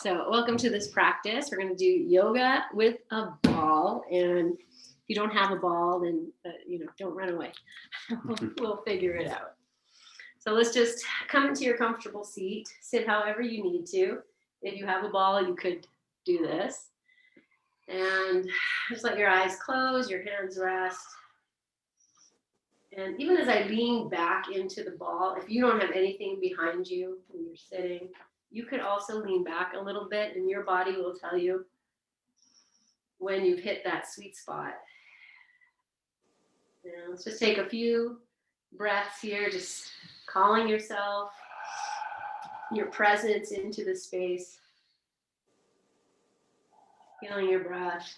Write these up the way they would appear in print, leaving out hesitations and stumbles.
So welcome to this practice. We're going to do yoga with a ball. And if you don't have a ball, then, don't run away. We'll figure it out. So let's just come into your comfortable seat. Sit however you need to. If you have a ball, you could do this. And just let your eyes close, your hands rest. And even as I lean back into the ball, if you don't have anything behind you when you're sitting, you could also lean back a little bit and your body will tell you when you've hit that sweet spot. And let's just take a few breaths here, just calling yourself, your presence into the space, feeling your breath.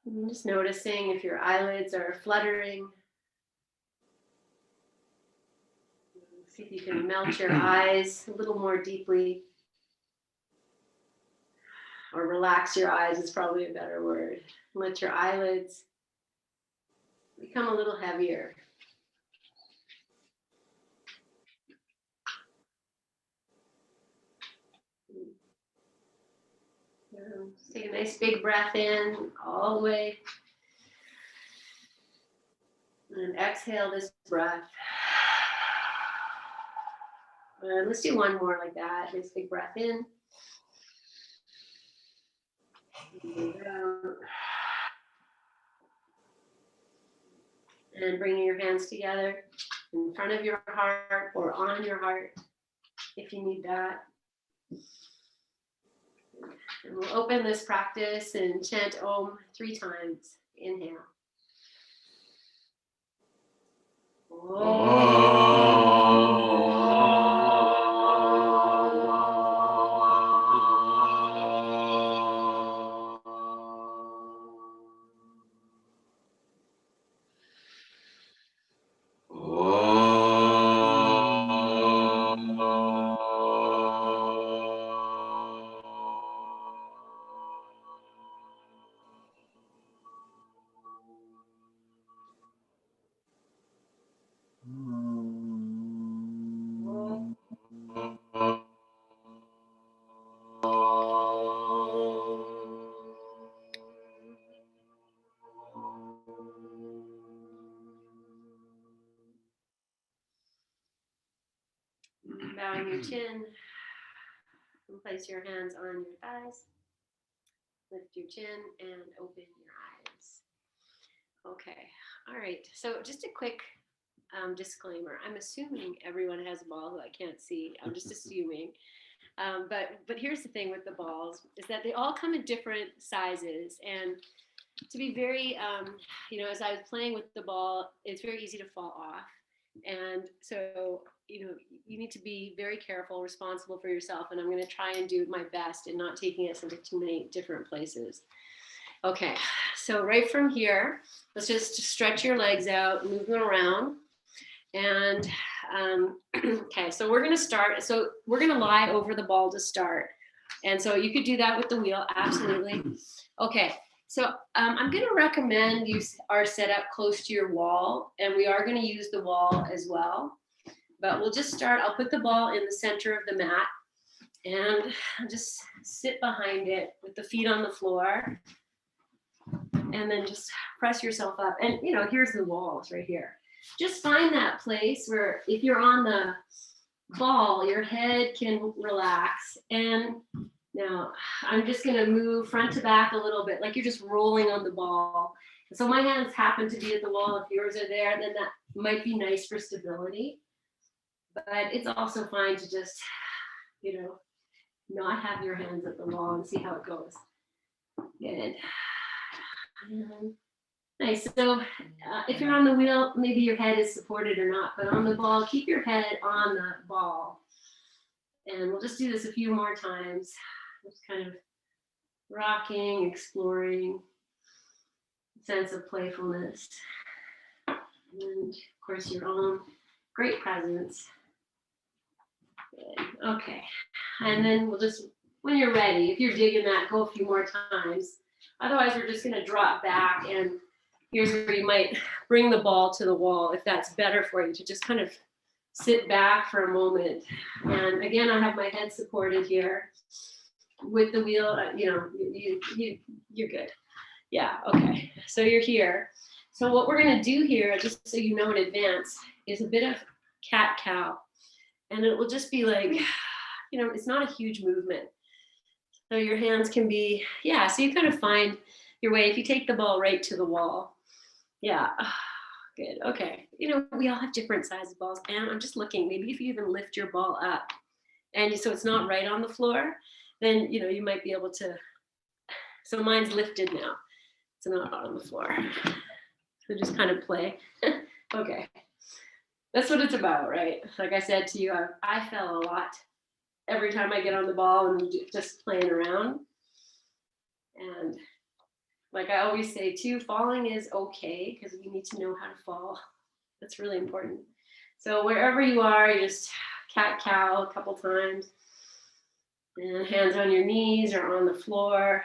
And just noticing if your eyelids are fluttering. See if you can melt your eyes a little more deeply. Or relax your eyes is probably a better word. Let your eyelids become a little heavier. Just take a nice big breath in all the way. And exhale this breath. And let's do one more like that. Nice big breath in. And bringing your hands together in front of your heart or on your heart if you need that. And we'll open this practice and chant Om 3 times. Inhale. Bowing your chin, and place your hands on your thighs. Lift your chin and open your eyes. Okay, all right. So just a quick disclaimer. I'm assuming everyone has a ball who I can't see. I'm just assuming. But here's the thing with the balls is that they all come in different sizes. And to be very, as I was playing with the ball, it's very easy to fall off. And so, you need to be very careful, responsible for yourself. And I'm going to try and do my best in not taking us into too many different places. Okay, so right from here, let's just stretch your legs out, move them around. And okay, so we're going to start. So we're going to lie over the ball to start. And so you could do that with the wheel. Absolutely. Okay. So I'm going to recommend you are set up close to your wall, and we are going to use the wall as well. But we'll just start. I'll put the ball in the center of the mat and just sit behind it with the feet on the floor. And then just press yourself up. And, here's the walls right here. Just find that place where if you're on the ball, your head can relax. And now I'm just going to move front to back a little bit, like you're just rolling on the ball. So my hands happen to be at the wall. If yours are there, then that might be nice for stability. But it's also fine to just, not have your hands at the wall and see how it goes. Good. Nice. So if you're on the wheel, maybe your head is supported or not, but on the ball, keep your head on the ball. And we'll just do this a few more times. Just kind of rocking, exploring, sense of playfulness. And of course, your own great presence. Good. Okay. And then we'll just, when you're ready, if you're digging that, go a few more times. Otherwise, we're just going to drop back, and here's where you might bring the ball to the wall if that's better for you, to just kind of sit back for a moment. And again, I have my head supported here with the wheel. You're good. Yeah, okay. So you're here. So what we're gonna do here, just so you know in advance, is a bit of cat-cow. And it will just be like, it's not a huge movement. So your hands can be, so you kind of find your way. If you take the ball right to the wall, good, okay. We all have different sizes of balls, and I'm just looking, maybe if you even lift your ball up, and so it's not right on the floor, then, you might be able to, so mine's lifted now. It's not on the floor. So just kind of play. Okay. That's what it's about, right? Like I said to you, I fell a lot every time I get on the ball and just playing around. And like I always say too, falling is okay because we need to know how to fall. That's really important. So wherever you are, you just cat-cow a couple times. And hands on your knees or on the floor.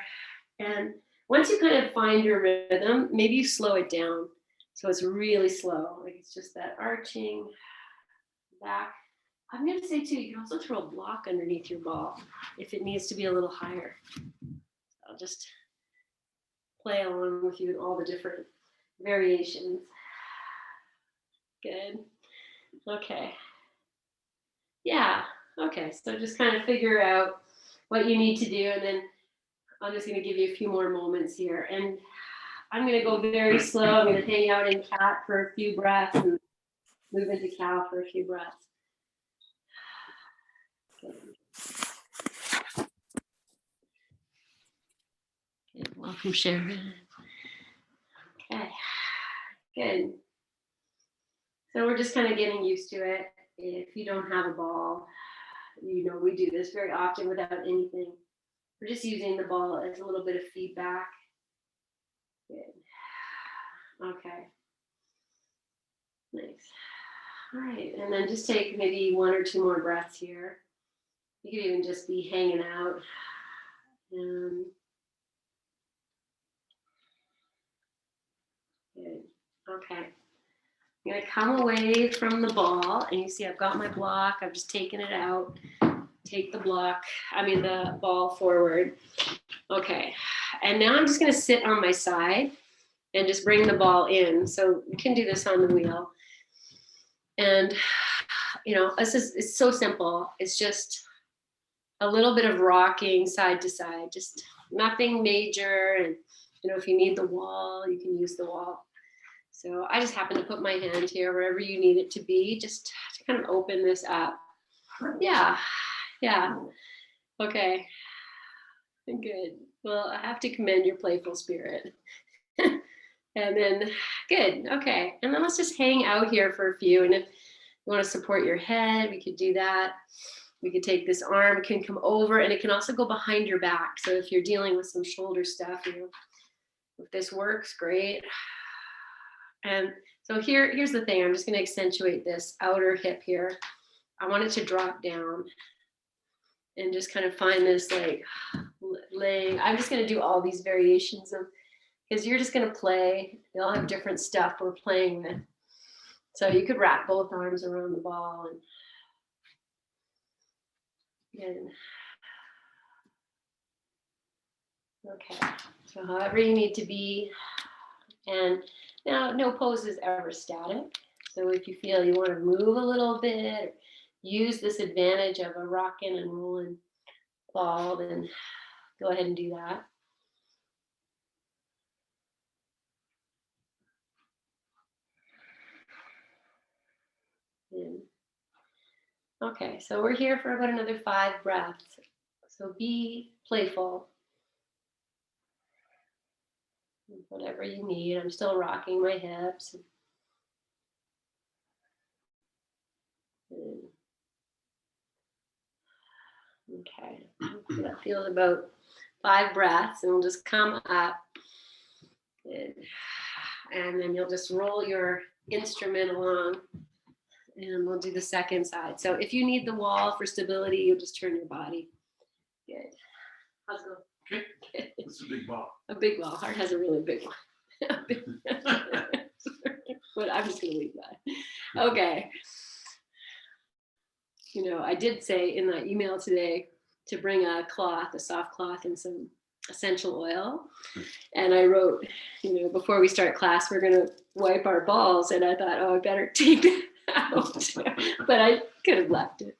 And once you kind of find your rhythm, maybe you slow it down. So it's really slow. Like it's just that arching back. I'm going to say too, you can also throw a block underneath your ball if it needs to be a little higher. I'll just play along with you in all the different variations. Good. Okay. Yeah. Okay. So just kind of figure out what you need to do, and then I'm just going to give you a few more moments here. And I'm going to go very slow. I'm going to hang out in cat for a few breaths and move into cow for a few breaths. Okay, welcome, Sharon. Okay, good. So we're just kind of getting used to it. If you don't have a ball, we do this very often without anything. We're just using the ball as a little bit of feedback. Good. Okay. Nice. All right, and then just take maybe 1 or 2 more breaths here. You could even just be hanging out. And good. Okay. I'm going to come away from the ball, and you see I've got my block. I've just taken it out. Take the ball forward. Okay. And now I'm just going to sit on my side and just bring the ball in. So you can do this on the wheel. And, it's so simple. It's just a little bit of rocking side to side, just nothing major. And, if you need the wall, you can use the wall. So I just happen to put my hand here wherever you need it to be, just to kind of open this up. Yeah. Okay. Good. Well, I have to commend your playful spirit. And then, good. Okay. And then let's just hang out here for a few. And if you want to support your head, we could do that. We could take this arm, it can come over, and it can also go behind your back. So if you're dealing with some shoulder stuff, if this works, great. And so here's the thing. I'm just going to accentuate this outer hip here. I want it to drop down and just kind of find this like laying. I'm just going to do all these variations of, because you're just going to play. They all have different stuff we're playing with. So you could wrap both arms around the ball and okay. So however you need to be. And now no pose is ever static. So if you feel you want to move a little bit, use this advantage of a rocking and rolling ball, then go ahead and do that. And, okay, so we're here for about another 5 breaths. So be playful. Whatever you need. I'm still rocking my hips. Okay, that feels about 5 breaths, and we'll just come up. And then you'll just roll your instrument along, and we'll do the second side. So if you need the wall for stability, you'll just turn your body. Good. How's it going? Okay. It's a big ball. A big ball. Heart has a really big one. But I'm just going to leave that. Okay. you know, I did say in the email today to bring a cloth, a soft cloth, and some essential oil. And I wrote, you know, before we start class, we're going to wipe our balls. And I thought, oh, I better take it out. But I could have left it.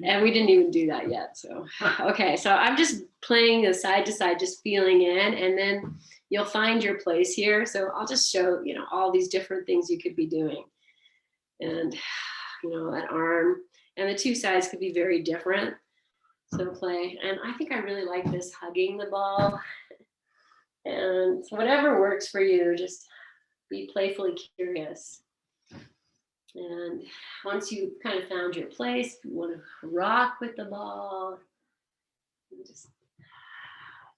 And we didn't even do that yet. So, okay. So I'm just playing a side to side, just feeling in, and then you'll find your place here. So I'll just show, you know, all these different things you could be doing. And, you know, an arm, and the two sides could be very different. So play. And I think I really like this hugging the ball. And whatever works for you, just be playfully curious. And once you kind of found your place, if you want to rock with the ball, just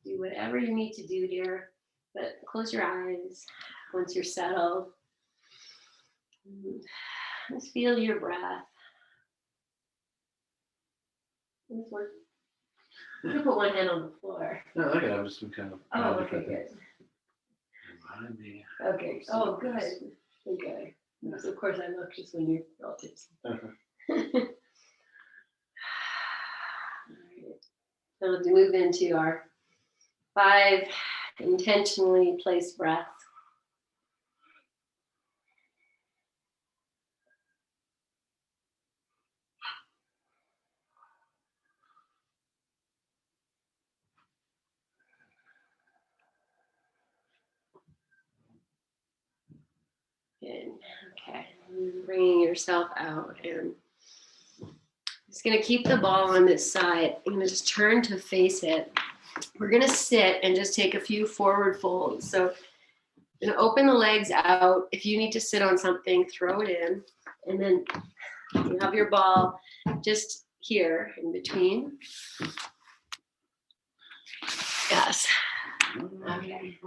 do whatever you need to do here. But close your eyes once you're settled. Just feel your breath. You can put one hand on the floor. No, okay, I'm just kind of. Oh, okay, good. Remind me. Okay. Oh, good. Okay. So of course, I look just when you're relatives. Okay. All right. So let's move into our 5 intentionally placed breaths. Good. Okay. Bringing yourself out, and just going to keep the ball on this side. I'm going to just turn to face it. We're going to sit and just take a few forward folds. So I'm going to open the legs out. If you need to sit on something, throw it in. And then you have your ball just here in between. Yes. Okay.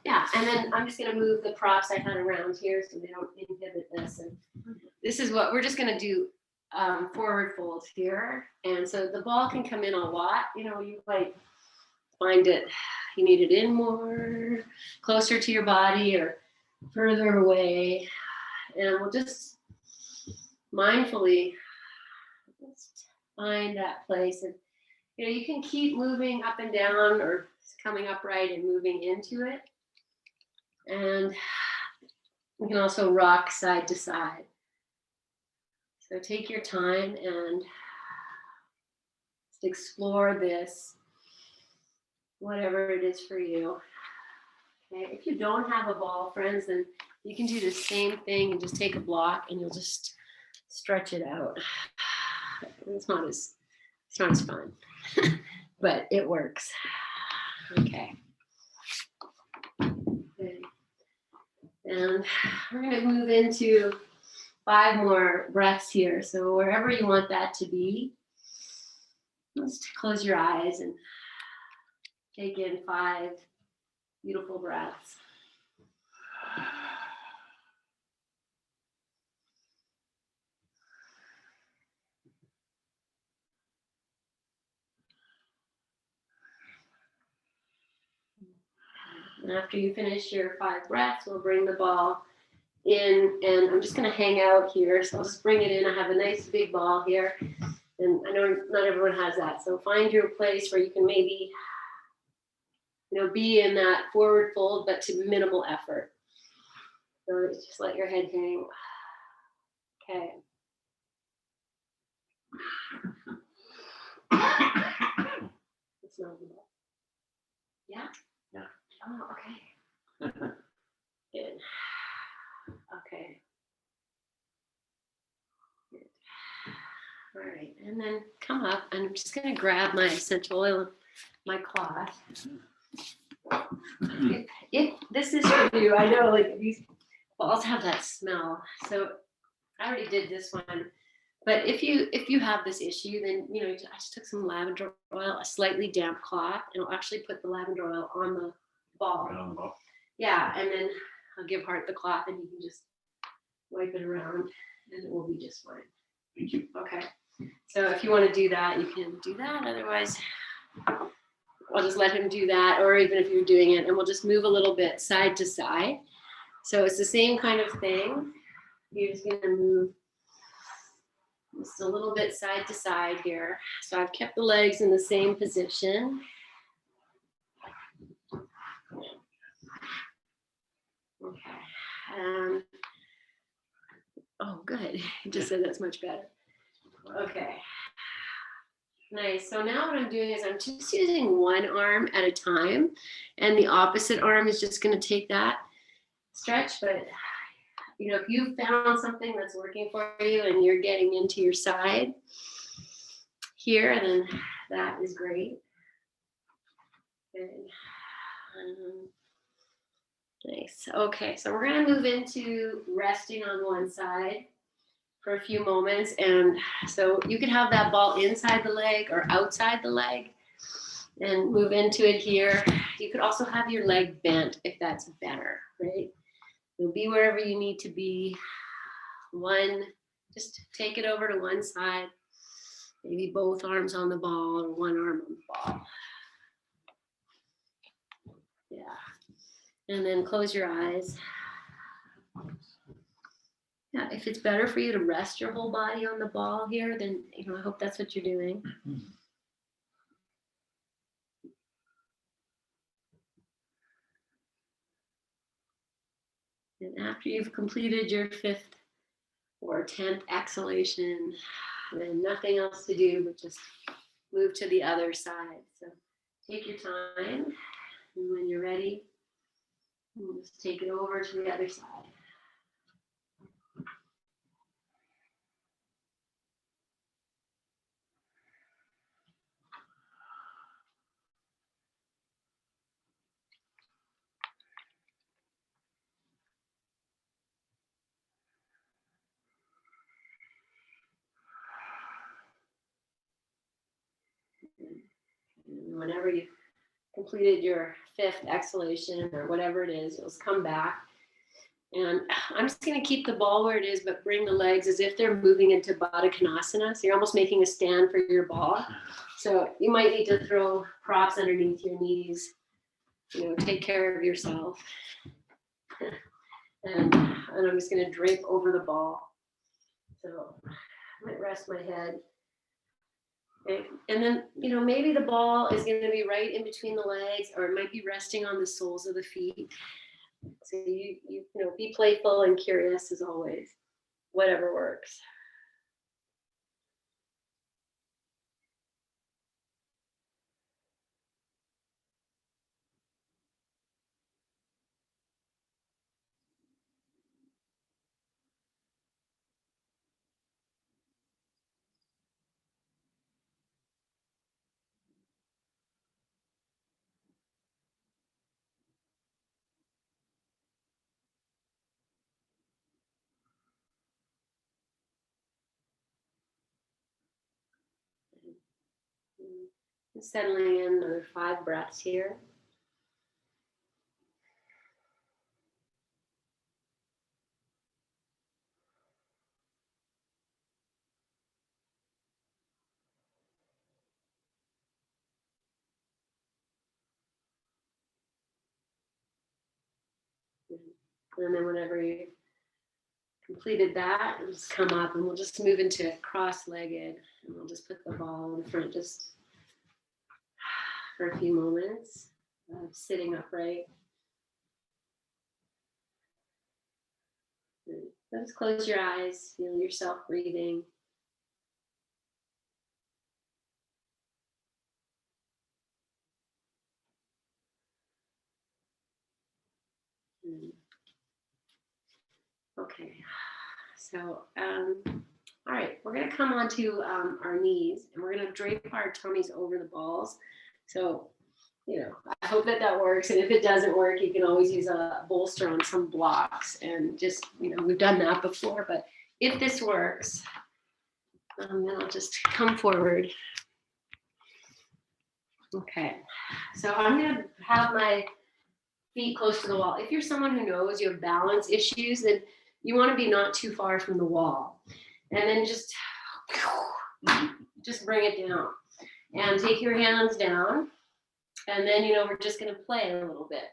Yeah, and then I'm just going to move the props I had around here so they don't inhibit this. And this is what we're just going to do, forward folds here. And so the ball can come in a lot. You know, you might find it, you need it in more, closer to your body or further away. And we'll just mindfully just find that place. And, you know, you can keep moving up and down or coming upright and moving into it. And you can also rock side to side. So take your time and just explore this, whatever it is for you. Okay. If you don't have a ball, friends, then you can do the same thing and just take a block and you'll just stretch it out. It's not as fun, but it works. Okay. Good. And we're going to move into 5 more breaths here. So wherever you want that to be, just close your eyes and take in 5 beautiful breaths. And after you finish your 5 breaths, we'll bring the ball in, and I'm just going to hang out here. So I'll just bring it in. I have a nice big ball here, and I know not everyone has that. So find your place where you can maybe, you know, be in that forward fold, but to minimal effort. So just let your head hang. Okay. It's not the ball. Yeah? Yeah. Oh, okay. Good. Okay. Good. All right, and then come up, and I'm just going to grab my essential oil, my cloth. If this is for you, I know like these balls have that smell, so I already did this one. But if you have this issue, then you know I just took some lavender oil, a slightly damp cloth, and I'll actually put the lavender oil on the ball. Right on the ball. Yeah, and then I'll give Hart the cloth, and you can just wipe it around, and it will be just fine. Thank you. Okay. So if you want to do that, you can do that. Otherwise, I'll just let him do that, or even if you're doing it, and we'll just move a little bit side to side. So it's the same kind of thing. You're just going to move Just a little bit side to side here. So I've kept the legs in the same position. Okay. Oh, good. You just said that's much better. Okay. Nice. So now what I'm doing is I'm just using one arm at a time, and the opposite arm is just going to take that stretch. But you know, if you found something that's working for you and you're getting into your side here, then that is great. Good. Nice. Okay, so we're going to move into resting on one side for a few moments. And so you could have that ball inside the leg or outside the leg and move into it here. You could also have your leg bent if that's better, right? You'll be wherever you need to be. Just take it over to one side, maybe both arms on the ball or one arm on the ball. Yeah. And then close your eyes. Yeah, if it's better for you to rest your whole body on the ball here, then I hope that's what you're doing. And after you've completed your 5th or 10th exhalation, then nothing else to do but just move to the other side. So take your time, and when you're ready, just take it over to the other side. And whenever you've completed your 5th exhalation or whatever it is, you'll just come back. And I'm just going to keep the ball where it is, but bring the legs as if they're moving into Baddha Konasana. So you're almost making a stand for your ball. So you might need to throw props underneath your knees, take care of yourself. And I'm just going to drape over the ball. So I might rest my head. Okay. And then, maybe the ball is going to be right in between the legs, or it might be resting on the soles of the feet. So you be playful and curious as always, whatever works. And settling in another 5 breaths here. And then whenever you completed that, just come up and we'll just move into cross-legged, and we'll just put the ball in front just for a few moments of sitting upright. And just close your eyes, feel yourself breathing. Okay, so all right, we're gonna come onto our knees, and we're gonna drape our tummies over the balls. So, I hope that works. And if it doesn't work, you can always use a bolster on some blocks, and just, we've done that before. But if this works, then I'll just come forward. Okay, so I'm gonna have my feet close to the wall. If you're someone who knows you have balance issues, then you want to be not too far from the wall. And then just bring it down. And take your hands down. And then, we're just going to play a little bit.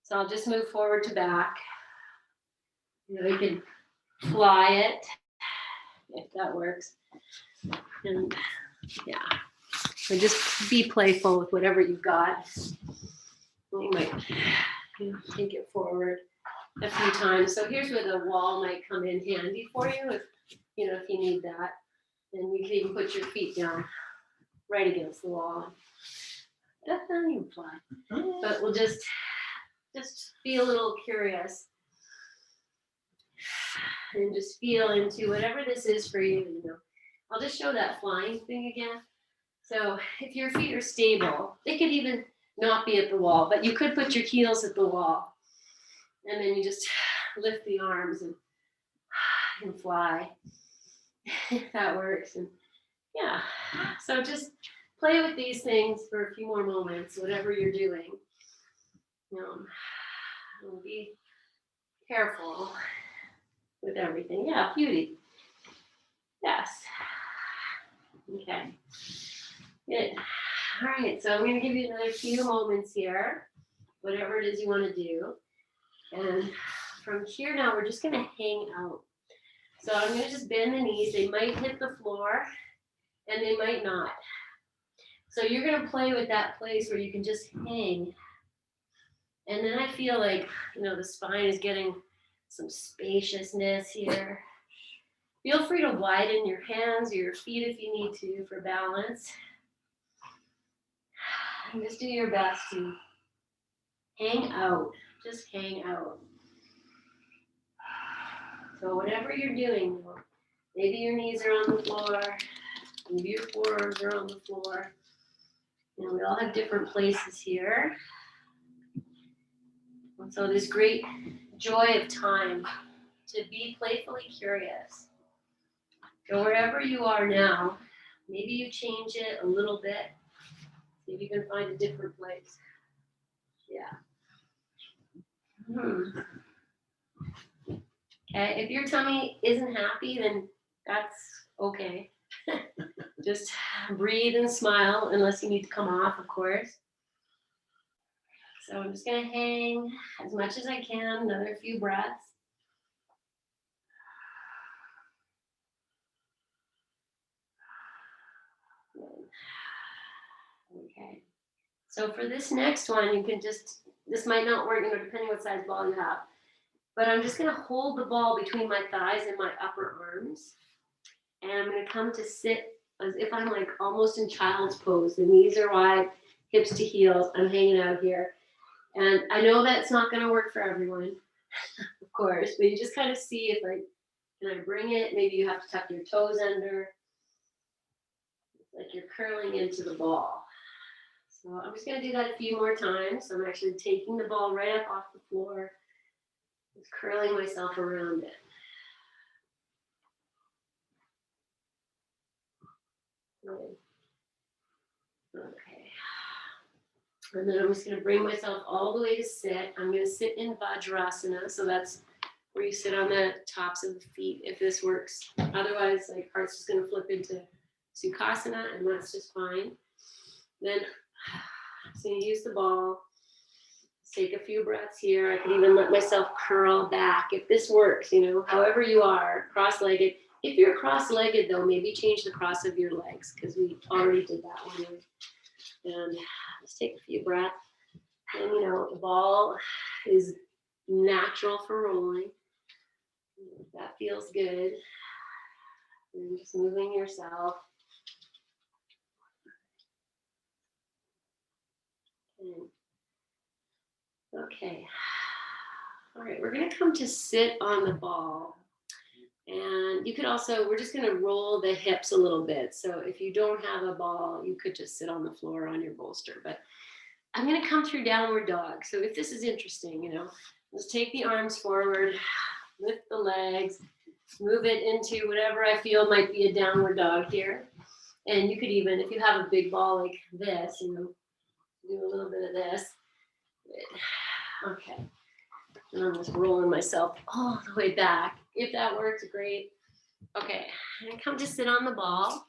So I'll just move forward to back. You can fly it. if that works. And yeah, so just be playful with whatever you've got. You might take it forward a few times. So here's where the wall might come in handy for you if if you need that. And you can even put your feet down right against the wall. That doesn't even fly. But we'll just be a little curious and just feel into whatever this is for you. I'll just show that flying thing again. So if your feet are stable, they could even not be at the wall, but you could put your heels at the wall. And then you just lift the arms and fly. If that works. And yeah, so just play with these things for a few more moments, whatever you're doing. Be careful with everything. Yeah, beauty. Yes. Okay. Good. All right, so I'm going to give you another few moments here, whatever it is you want to do. And from here now, we're just going to hang out. So I'm going to just bend the knees. They might hit the floor, and they might not. So you're going to play with that place where you can just hang. And then I feel like, the spine is getting some spaciousness here. Feel free to widen your hands or your feet if you need to for balance. And just do your best to hang out. Just hang out. So whatever you're doing, maybe your knees are on the floor, maybe your forearms are on the floor. We all have different places here. And so this great joy of time to be playfully curious. Go wherever you are now. Maybe you change it a little bit. See if you can find a different place. Yeah. Okay, if your tummy isn't happy, then that's okay. Just breathe and smile, unless you need to come off, of course. So I'm just going to hang as much as I can, another few breaths. Okay. So for this next one, you can this might not work, depending what size ball you have. But I'm just going to hold the ball between my thighs and my upper arms. And I'm going to come to sit as if I'm like almost in child's pose. The knees are wide, hips to heels. I'm hanging out here. And I know that's not going to work for everyone, of course, but you just kind of see if can I bring it? Maybe you have to tuck your toes under. It's like you're curling into the ball. So I'm just going to do that a few more times. So I'm actually taking the ball right up off the floor, just curling myself around it. Okay. And then I'm just going to bring myself all the way to sit. I'm going to sit in Vajrasana. So that's where you sit on the tops of the feet, if this works. Otherwise, heart's just going to flip into Sukhasana, and that's just fine. Then, so you use the ball. Take a few breaths here. I could even let myself curl back if this works, however you are, cross-legged. If you're cross-legged, though, maybe change the cross of your legs, because we already did that one. And just take a few breaths. And, the ball is natural for rolling. That feels good. And just moving yourself. Okay. All right, we're going to come to sit on the ball. And you could also, we're just going to roll the hips a little bit. So if you don't have a ball, you could just sit on the floor on your bolster. But I'm going to come through downward dog. So if this is interesting, let's take the arms forward, lift the legs, move it into whatever I feel might be a downward dog here. And you could even, if you have a big ball like this, do a little bit of this. Okay. And I'm just rolling myself all the way back. If that works, great. Okay, and come to sit on the ball.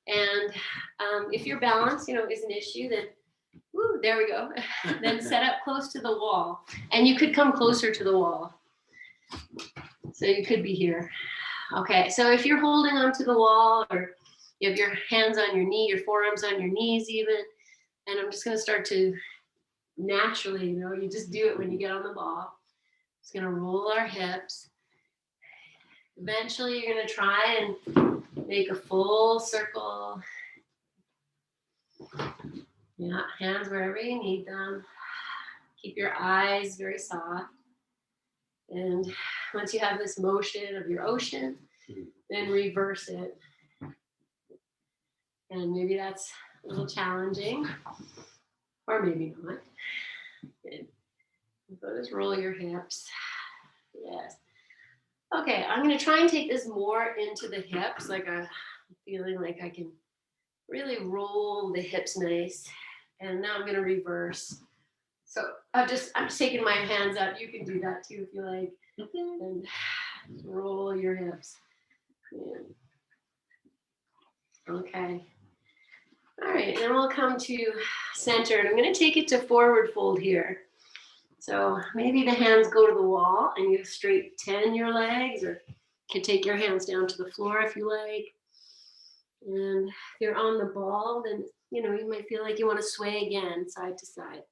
And if your balance, is an issue, then, there we go. Then set up close to the wall. And you could come closer to the wall. So you could be here. Okay, so if you're holding onto the wall or you have your hands on your knee, your forearms on your knees even, and I'm just gonna start to naturally, you just do it when you get on the ball. Just gonna roll our hips. Eventually you're gonna try and make a full circle. Yeah, hands wherever you need them. Keep your eyes very soft. And once you have this motion of your ocean, then reverse it. And maybe that's a little challenging, or maybe not. Good. So just roll your hips. Yes. Okay, I'm going to try and take this more into the hips, like I'm feeling like I can really roll the hips nice. And now I'm going to reverse. So I'm just taking my hands out. You can do that too if you like. And roll your hips. Yeah. Okay. All right, and then we'll come to center. And I'm going to take it to forward fold here. So maybe the hands go to the wall and you straighten your legs, or you can take your hands down to the floor if you like. And if you're on the ball, then you might feel like you want to sway again side to side.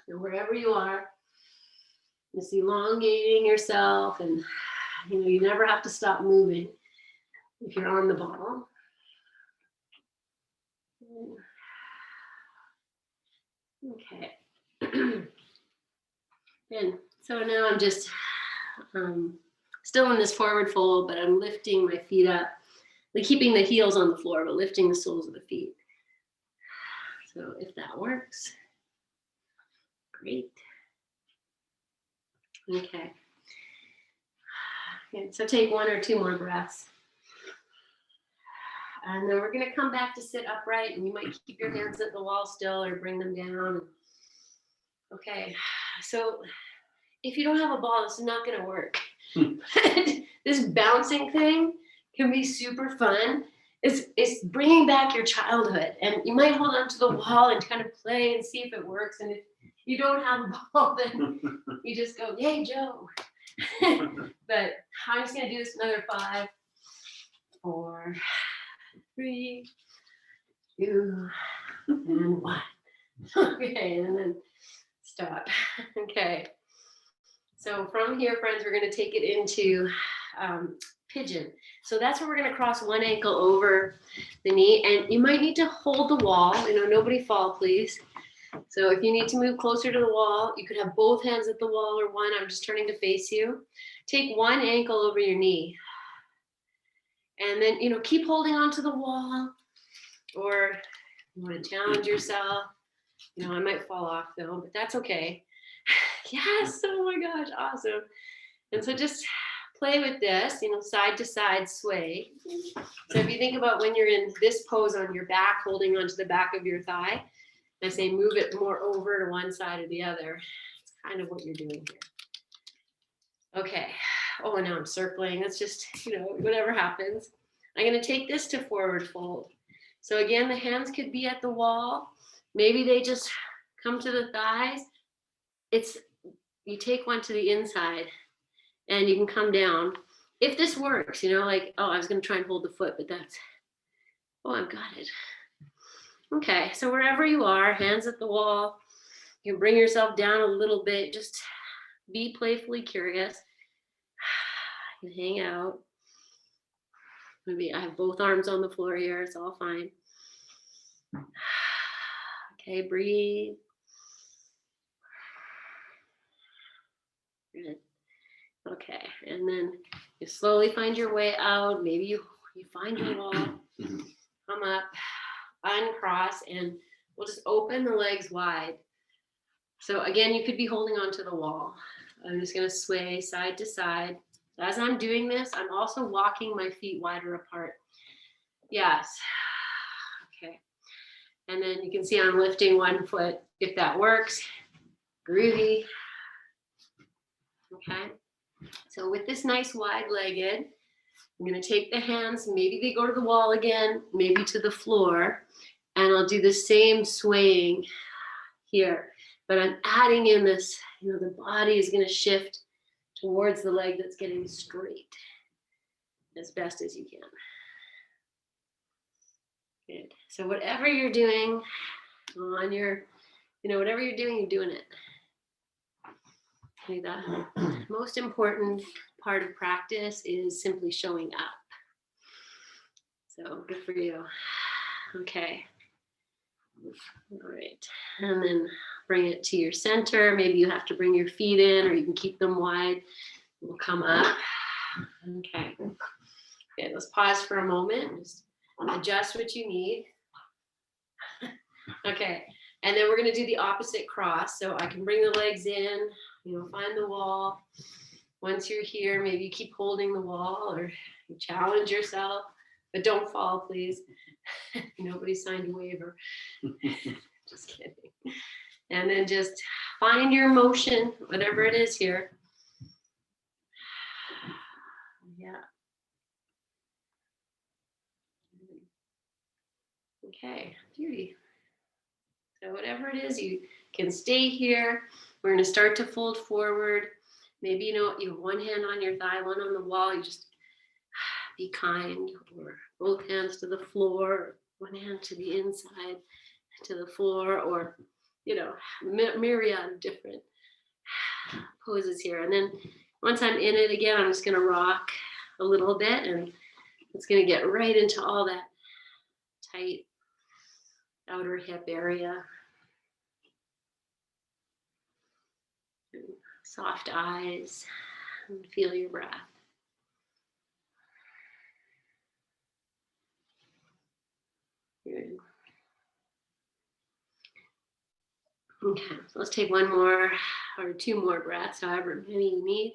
And wherever you are, just elongating yourself, and you never have to stop moving if you're on the ball. Okay. And so now I'm just still in this forward fold, but I'm lifting my feet up, like keeping the heels on the floor, but lifting the soles of the feet. So if that works, great. Okay. So take 1 or 2 more breaths. And then we're going to come back to sit upright, and you might keep your hands at the wall still or bring them down. Okay. So if you don't have a ball, this is not going to work. This bouncing thing can be super fun. It's bringing back your childhood, and you might hold onto the wall and kind of play and see if it works. And if you don't have a ball, then you just go, "Yay, Joe!" But I'm just gonna do this another 5, 4, 3, 2, and 1. Okay, and then stop. Okay. So from here, friends, we're going to take it into pigeon. So that's where we're going to cross one ankle over the knee, and you might need to hold the wall. Nobody fall, please. So if you need to move closer to the wall, you could have both hands at the wall or one. I'm just turning to face you. Take one ankle over your knee, and then keep holding onto the wall, or you want to challenge yourself. I might fall off though, but that's okay. Yes, oh my gosh, awesome. And so just play with this, side to side sway. So if you think about when you're in this pose on your back, holding onto the back of your thigh, I say move it more over to one side or the other. It's kind of what you're doing here. Okay. Oh, and now I'm circling. That's just, whatever happens. I'm going to take this to forward fold. So again, the hands could be at the wall. Maybe they just come to the thighs. You take one to the inside and you can come down. If this works, like, oh, I was going to try and hold the foot, but I've got it. Okay, so wherever you are, hands at the wall, you can bring yourself down a little bit. Just be playfully curious. You can hang out. Maybe I have both arms on the floor here. It's all fine. Okay, breathe. Good. Okay, and then you slowly find your way out. Maybe you find your wall. Come up, uncross, and we'll just open the legs wide. So again, you could be holding onto the wall. I'm just going to sway side to side. As I'm doing this, I'm also walking my feet wider apart. Yes. Okay. And then you can see I'm lifting one foot if that works. Groovy. Okay. So with this nice wide-legged, I'm going to take the hands, maybe they go to the wall again, maybe to the floor, and I'll do the same swaying here. But I'm adding in this, the body is going to shift towards the leg that's getting straight. as best as you can. Good. So whatever you're doing on your, whatever you're doing it. Okay, the most important part of practice is simply showing up. So good for you. Okay. All right. And then bring it to your center. Maybe you have to bring your feet in, or you can keep them wide. We'll come up. Okay. Okay, let's pause for a moment. Just adjust what you need. Okay. And then we're going to do the opposite cross. So I can bring the legs in, find the wall. Once you're here, maybe you keep holding the wall, or you challenge yourself, but don't fall, please. Nobody signed a waiver. Just kidding. And then just find your motion, whatever it is here. Yeah. Okay, beauty. So whatever it is, you can stay here. We're going to start to fold forward. Maybe, you have one hand on your thigh, one on the wall. You just be kind, or both hands to the floor, one hand to the inside, to the floor, or, myriad of different poses here. And then once I'm in it again, I'm just going to rock a little bit, and it's going to get right into all that tight outer hip area. Soft eyes, and feel your breath. Good. Okay, so let's take one more or two more breaths, however many you need.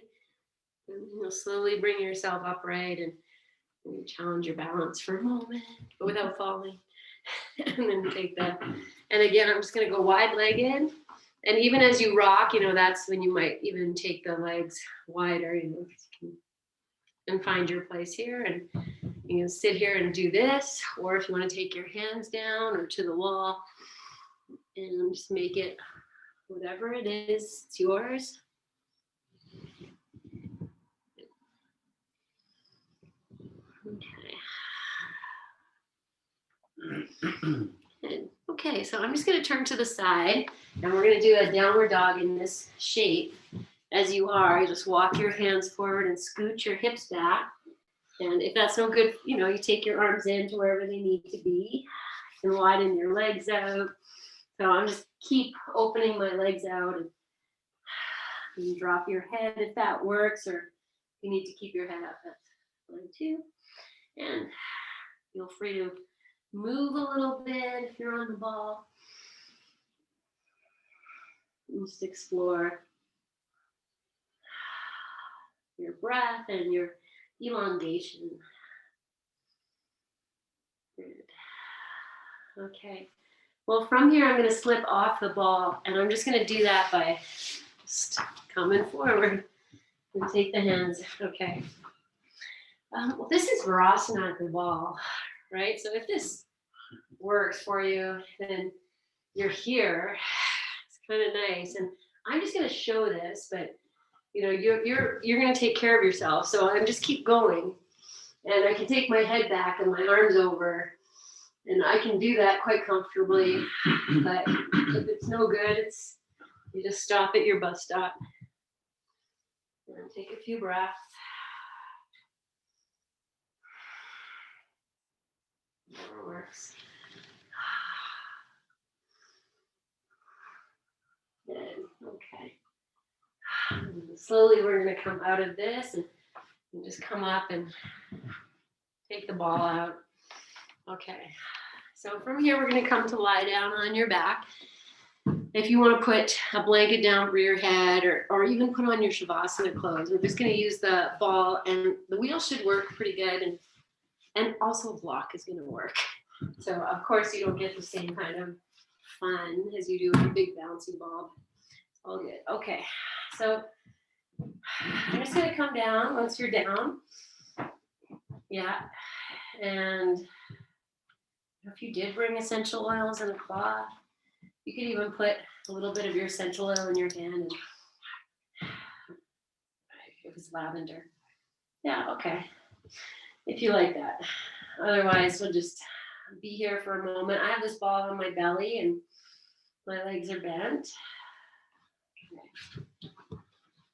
And you'll slowly bring yourself upright and challenge your balance for a moment, but without falling. And then take that. And again, I'm just going to go wide-legged. And even as you rock, that's when you might even take the legs wider, and find your place here. And you can sit here and do this, or if you want to take your hands down or to the wall and just make it whatever it is, it's yours. Okay. Okay, so I'm just going to turn to the side, and we're going to do a downward dog in this shape. As you are, you just walk your hands forward and scoot your hips back. And if that's no good, you take your arms in to wherever they need to be, and widen your legs out. So I'm just keep opening my legs out, and you drop your head if that works, or you need to keep your head up. That's fine too. And feel free to move a little bit if you're on the ball. And just explore your breath and your elongation. Good. Okay. Well, from here, I'm going to slip off the ball, and I'm just going to do that by just coming forward and take the hands. Okay. Well, this is Virasana at the ball, right? So if this works for you, then you're here. It's kind of nice. And I'm just going to show this, but you're going to take care of yourself. So I'm just keep going, and I can take my head back and my arms over, and I can do that quite comfortably. But if it's no good, you just stop at your bus stop and take a few breaths. Whatever works. Good. Okay. And slowly, we're going to come out of this and just come up and take the ball out. Okay. So from here, we're going to come to lie down on your back. If you want to put a blanket down for your head, or even put on your Shavasana clothes, we're just going to use the ball, and the wheel should work pretty good. And also a block is going to work. So of course you don't get the same kind of fun as you do with a big bouncy ball. It's all good. Okay. So I'm just going to come down once you're down. Yeah. And if you did bring essential oils and a cloth, you could even put a little bit of your essential oil in your hand. And it was lavender. Yeah, okay. if you like that. Otherwise, we'll just be here for a moment. I have this ball on my belly and my legs are bent.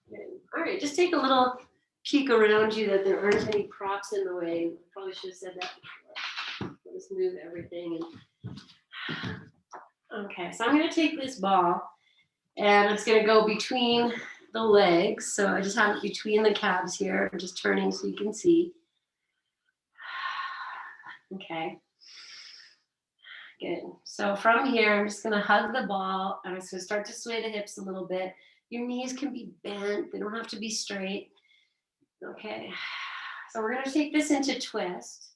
Okay. All right, just take a little peek around you that there aren't any props in the way. Probably should have said that before. Let's move everything. Okay, so I'm going to take this ball and it's going to go between the legs. So I just have it between the calves here. I'm just turning so you can see. Okay. Good. So from here, I'm just going to hug the ball and I'm just going to start to sway the hips a little bit. Your knees can be bent. They don't have to be straight. Okay. So we're going to take this into twist.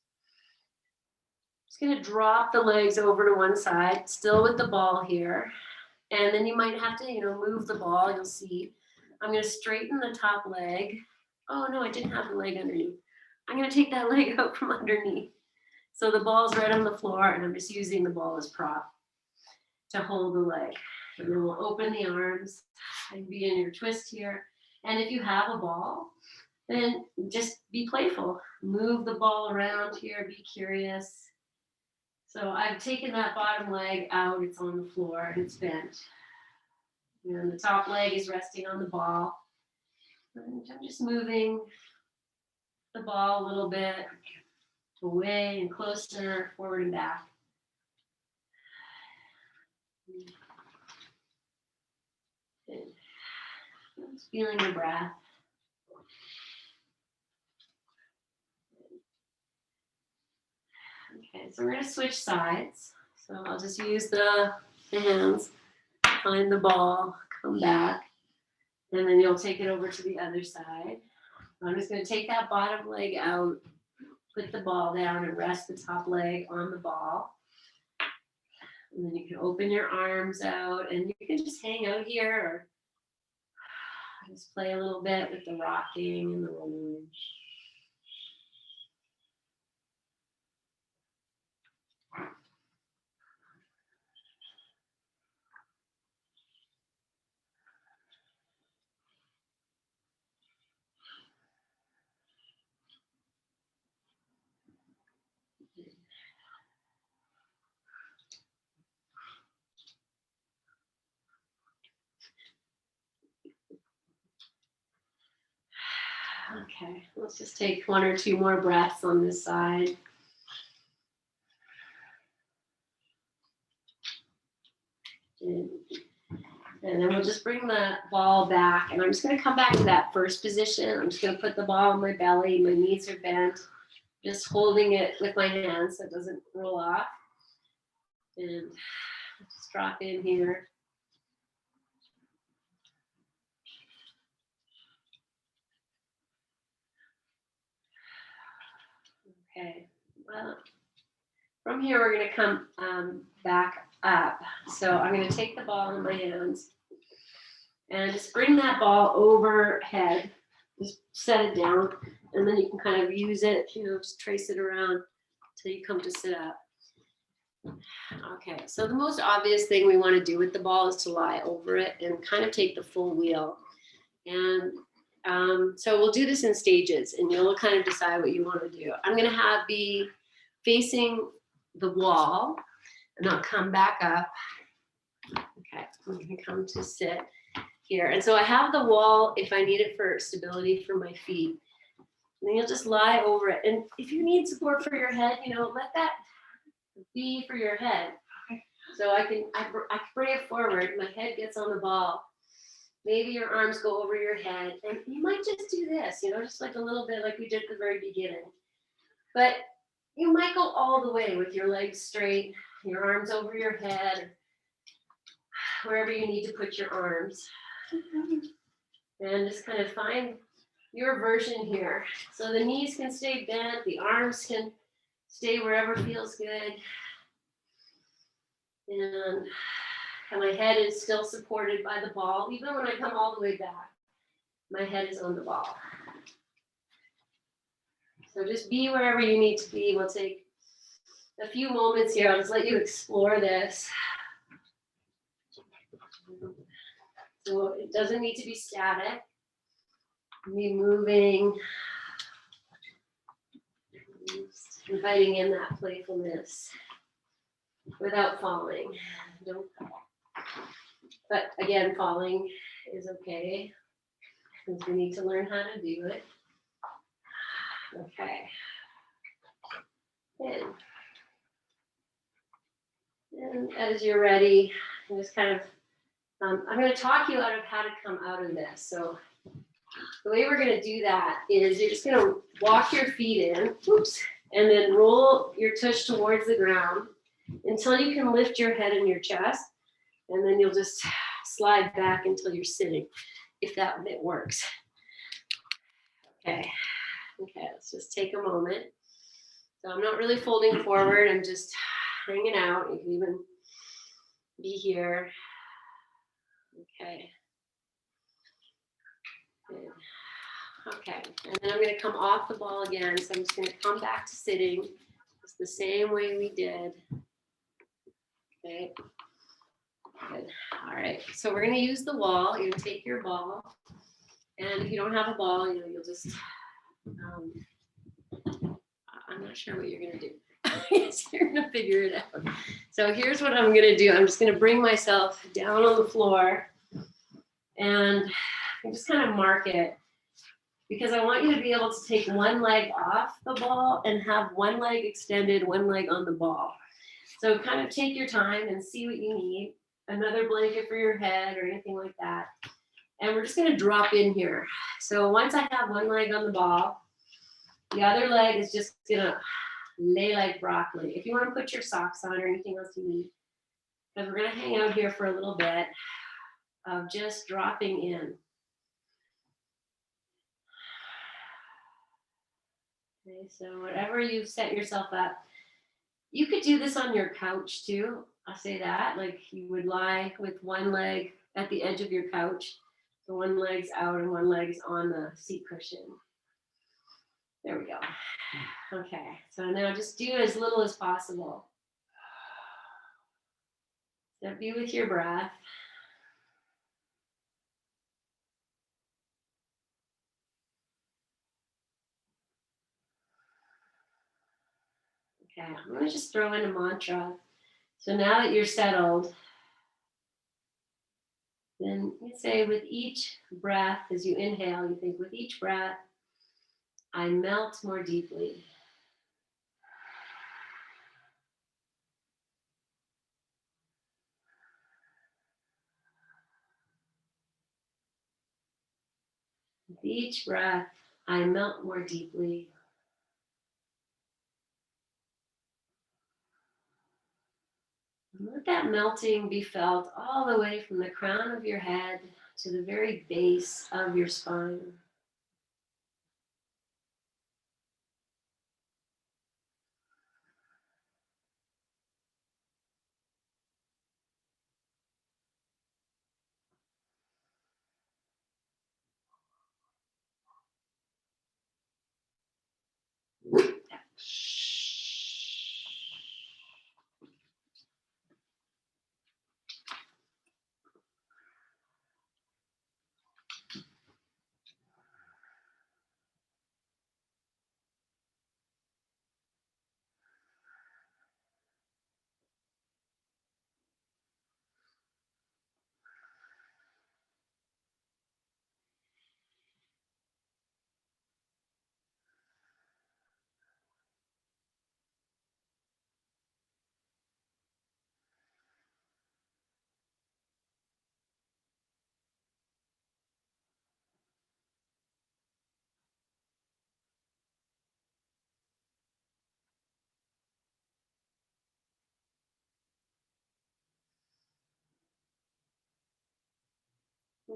Just going to drop the legs over to one side, still with the ball here. And then you might have to, move the ball. You'll see. I'm going to straighten the top leg. Oh, no, I didn't have the leg underneath. I'm going to take that leg out from underneath. So the ball's right on the floor, and I'm just using the ball as prop to hold the leg. And then we'll open the arms and be in your twist here. And if you have a ball, then just be playful. Move the ball around here. Be curious. So I've taken that bottom leg out. It's on the floor, and it's bent. And the top leg is resting on the ball. And I'm just moving the ball a little bit away and closer, forward and back. Just feeling the breath. Okay, so we're going to switch sides. So I'll just use the hands, find the ball, come back, and then you'll take it over to the other side. I'm just going to take that bottom leg out, put the ball down, and rest the top leg on the ball. And then you can open your arms out, and you can just hang out here or just play a little bit with the rocking and the rolling. Okay, let's just take one or two more breaths on this side. And then we'll just bring the ball back. And I'm just going to come back to that first position. I'm just going to put the ball on my belly. My knees are bent. Just holding it with my hands so it doesn't roll off. And just drop in here. Okay, well, from here we're going to come back up. So I'm going to take the ball in my hands and just bring that ball overhead. Just set it down, and then you can kind of use it, just trace it around till you come to sit up. Okay, so the most obvious thing we want to do with the ball is to lie over it and kind of take the full wheel. And so we'll do this in stages, and you'll kind of decide what you want to do. I'm going to be facing the wall, and I'll come back up. Okay, I'm going to come to sit here. And so I have the wall if I need it for stability for my feet. And then you'll just lie over it. And if you need support for your head, let that be for your head. So I can bring it forward. My head gets on the ball. Maybe your arms go over your head. And you might just do this, just like a little bit like we did at the very beginning. But you might go all the way with your legs straight, your arms over your head, wherever you need to put your arms. And just kind of find your version here. So the knees can stay bent, the arms can stay wherever feels good. And my head is still supported by the ball. Even when I come all the way back, my head is on the ball. So just be wherever you need to be. We'll take a few moments here. I'll just let you explore this. So it doesn't need to be static. Be moving. Just inviting in that playfulness without falling. Don't. But again, falling is okay because we need to learn how to do it. Okay. And as you're ready, just kind of, I'm going to talk you out of how to come out of this. So the way we're going to do that is you're just going to walk your feet in, oops, and then roll your tush towards the ground until you can lift your head and your chest. And then you'll just slide back until you're sitting, if that bit works. Okay, let's just take a moment. So I'm not really folding forward, I'm just hanging out. You can even be here. Okay. Good. Okay, and then I'm going to come off the ball again. So I'm just going to come back to sitting just the same way we did. Okay. Good. All right, so we're going to use the wall. You're going to take your ball, and if you don't have a ball, you'll just, I'm not sure what you're going to do. You're going to figure it out. So here's what I'm going to do. I'm just going to bring myself down on the floor, and I just kind of mark it, because I want you to be able to take one leg off the ball and have one leg extended, one leg on the ball. So kind of take your time and see what you need. Another blanket for your head or anything like that. And we're just going to drop in here. So once I have one leg on the ball, the other leg is just going to lay like broccoli. If you want to put your socks on or anything else you need, because we're going to hang out here for a little bit of just dropping in. Okay, so whatever you set yourself up, you could do this on your couch too. I'll say that, like you would lie with one leg at the edge of your couch. So one leg's out and one leg's on the seat cushion. There we go. Okay, so now just do as little as possible. So be with your breath. Okay, I'm going to just throw in a mantra. So now that you're settled, then you say with each breath, as you inhale, you think with each breath, I melt more deeply. With each breath, I melt more deeply. And let that melting be felt all the way from the crown of your head to the very base of your spine.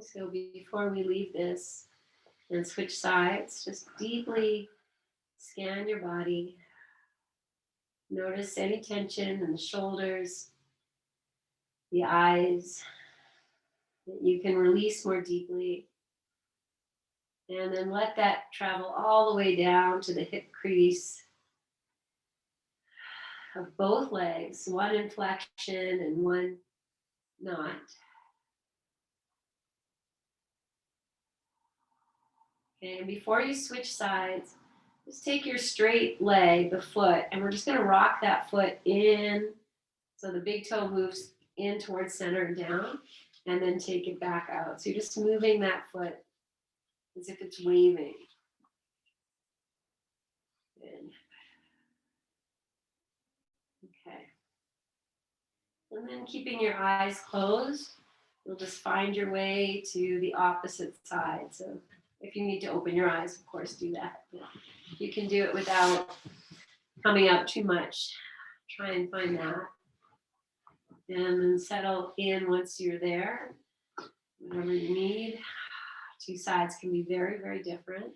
So before we leave this and switch sides, just deeply scan your body. Notice any tension in the shoulders, the eyes, that you can release more deeply. And then let that travel all the way down to the hip crease of both legs, one in flexion and one not. Okay, and before you switch sides, just take your straight leg, the foot, and we're just going to rock that foot in. So the big toe moves in towards center and down, and then take it back out. So you're just moving that foot as if it's waving. Good. Okay. And then keeping your eyes closed, you'll just find your way to the opposite side. So if you need to open your eyes, of course, do that. But you can do it without coming out too much. Try and find that. And then settle in once you're there, whatever you need. Two sides can be very, very different.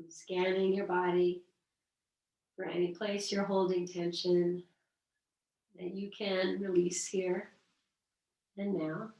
Scanning your body for any place you're holding tension that you can release here and now.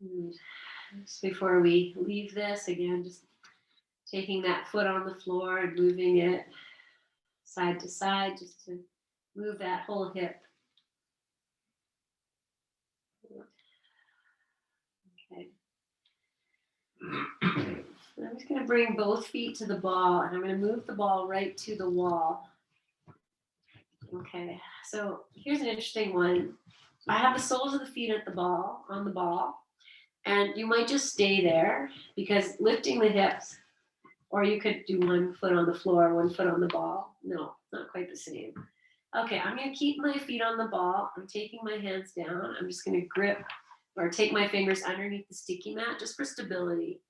And just before we leave this, again, just taking that foot on the floor and moving it side to side just to move that whole hip. Okay. I'm just going to bring both feet to the ball, and I'm going to move the ball right to the wall. Okay, so here's an interesting one. I have the soles of the feet at the ball, on the ball, and you might just stay there because lifting the hips, or you could do one foot on the floor, one foot on the ball. No, not quite the same. Okay, I'm going to keep my feet on the ball. I'm taking my hands down. I'm just going to grip or take my fingers underneath the sticky mat just for stability.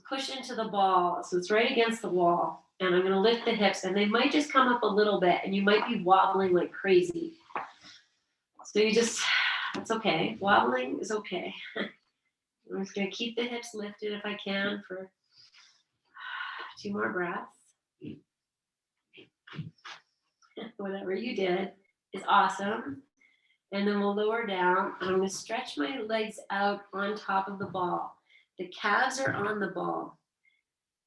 Push into the ball so it's right against the wall, and I'm going to lift the hips, and they might just come up a little bit, and you might be wobbling like crazy. So you just, that's okay. Wobbling is okay. I'm just going to keep the hips lifted if I can for 2 more breaths. Whatever you did is awesome. And then we'll lower down. I'm going to stretch my legs out on top of the ball. The calves are on the ball.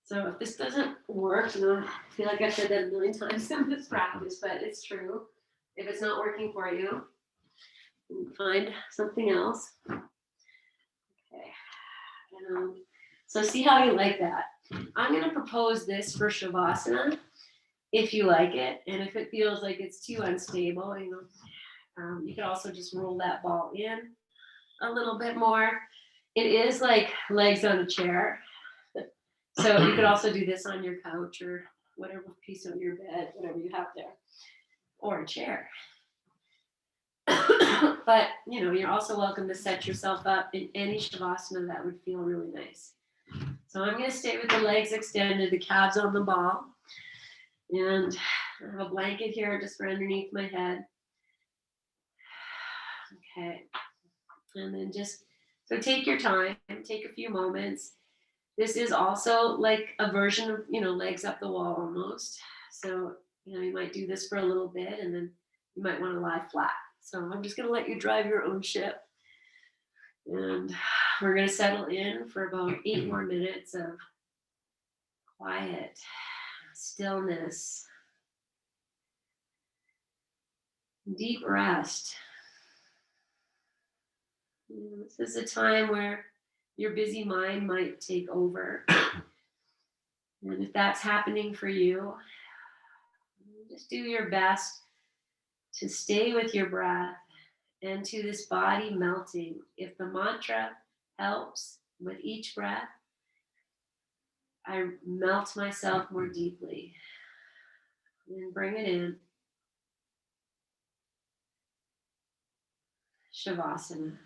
So if this doesn't work, I feel like I've said that a million times in this practice, but it's true. If it's not working for you, find something else. Okay. So see how you like that. I'm going to propose this for Shavasana if you like it. And if it feels like it's too unstable, you could also just roll that ball in a little bit more. It is like legs on a chair. So you could also do this on your couch or whatever piece of your bed, whatever you have there, or a chair. But, you're also welcome to set yourself up in any Shavasana that would feel really nice. So I'm going to stay with the legs extended, the calves on the ball. And I have a blanket here just for underneath my head. Okay. And then so take your time, take a few moments. This is also like a version of, legs up the wall almost. So, you might do this for a little bit and then you might want to lie flat. So I'm just going to let you drive your own ship. And we're going to settle in for about 8 more minutes of quiet, stillness, deep rest. This is a time where your busy mind might take over. And if that's happening for you, just do your best to stay with your breath and to this body melting. If the mantra helps with each breath, I melt myself more deeply. And bring it in. Shavasana.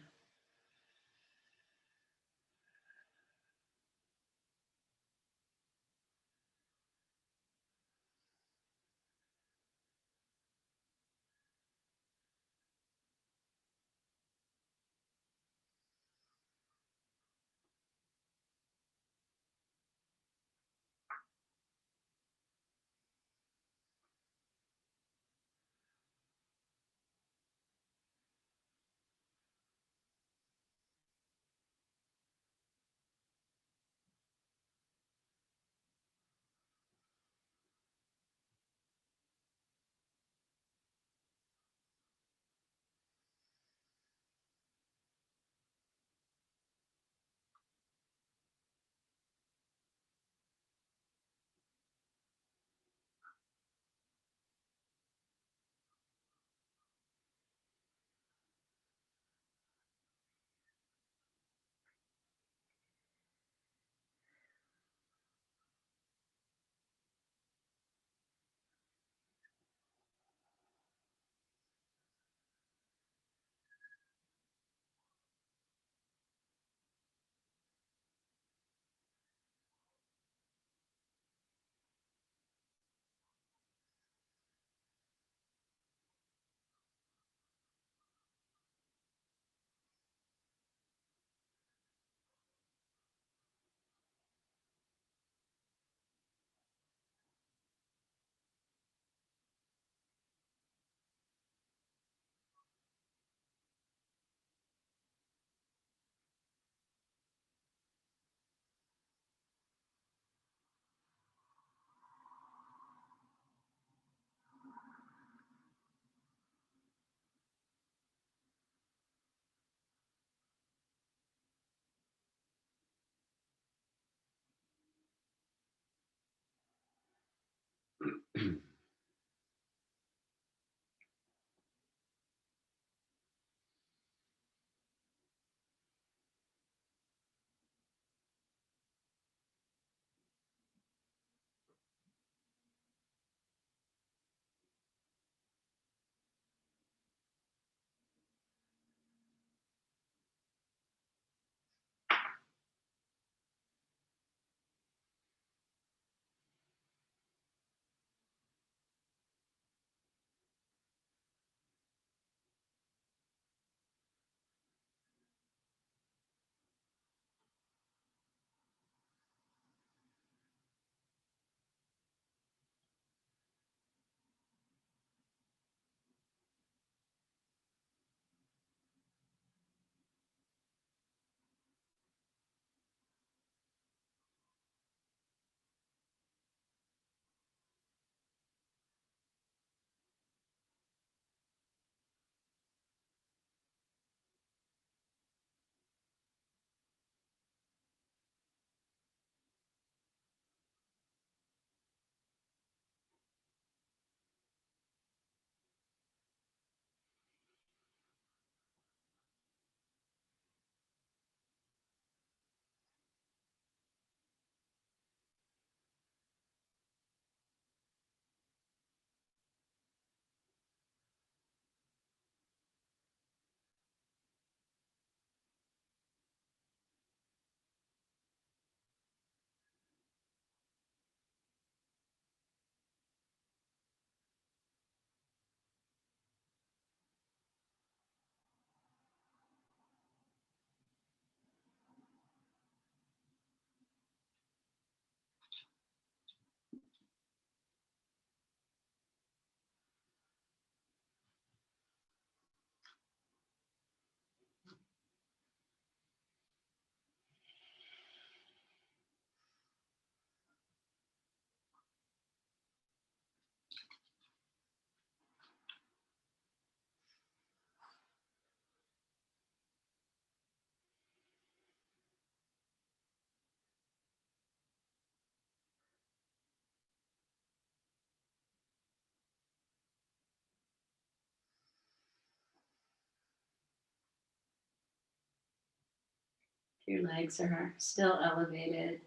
Your legs are still elevated.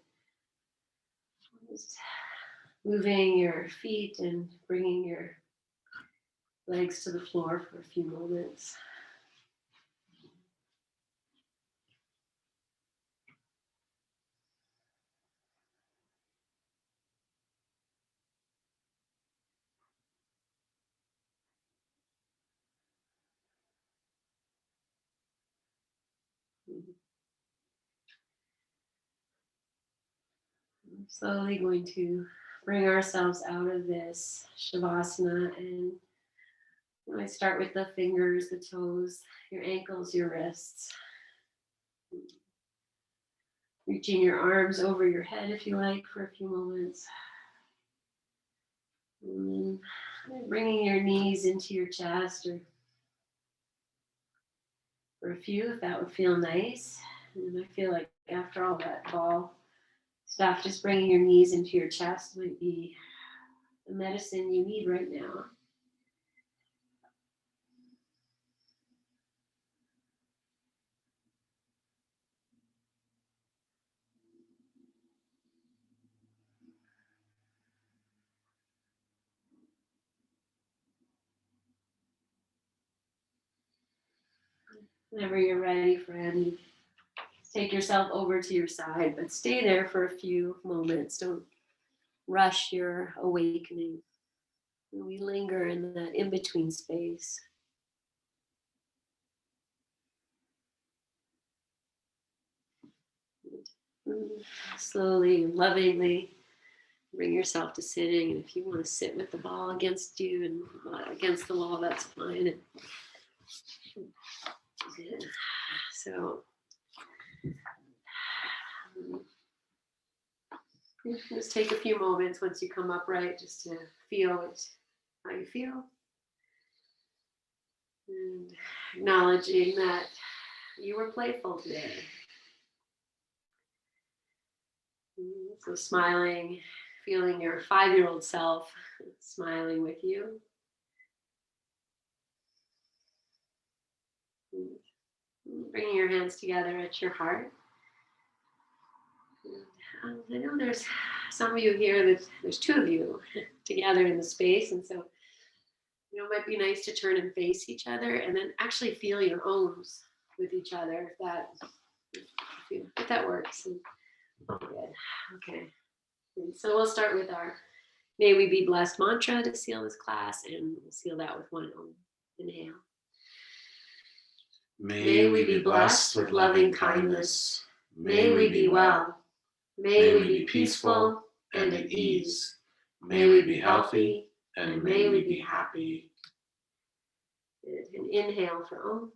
Just moving your feet and bringing your legs to the floor for a few moments. Slowly going to bring ourselves out of this Shavasana, and I start with the fingers, the toes, your ankles, your wrists. Reaching your arms over your head if you like for a few moments. And then bringing your knees into your chest, or for a few if that would feel nice. And I feel like after all that ball stuff, just bringing your knees into your chest might be the medicine you need right now. Whenever you're ready, friend, take yourself over to your side, but stay there for a few moments. Don't rush your awakening. We linger in that in-between space. Slowly, lovingly bring yourself to sitting. And if you want to sit with the ball against you and against the wall, that's fine. So just take a few moments once you come upright just to feel how you feel. And acknowledging that you were playful today. So smiling, feeling your 5-year-old self smiling with you. Bringing your hands together at your heart. I know there's some of you here that there's 2 of you together in the space, and so it might be nice to turn and face each other, and then actually feel your ohms with each other if that works. Oh, good. Okay. And so we'll start with our "May we be blessed" mantra to seal this class, and we'll seal that with one ohm. Inhale. May we be blessed with loving kindness. May we be well. May we be peaceful and at ease. May we be healthy and may we be happy. And inhale for Om.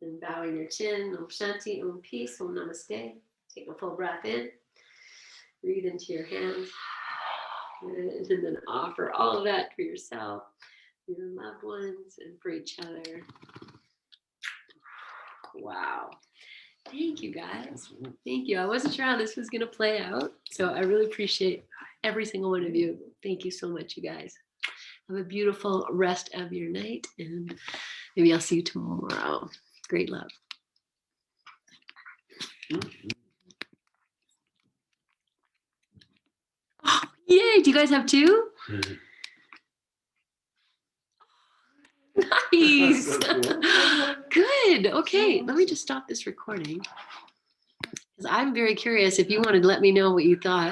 And bowing your chin, Om Shanti, Om Peace, Om Namaste. Take a full breath in. Breathe into your hands. And then offer all of that for yourself, for your loved ones, and for each other. Wow. Thank you, guys. Thank you. I wasn't sure how this was going to play out, so I really appreciate every single one of you. Thank you so much, you guys. Have a beautiful rest of your night, and maybe I'll see you tomorrow. Great love. Oh, yay. Do you guys have 2? Nice. Good. Okay. Let me just stop this recording, because I'm very curious if you wanted to let me know what you thought.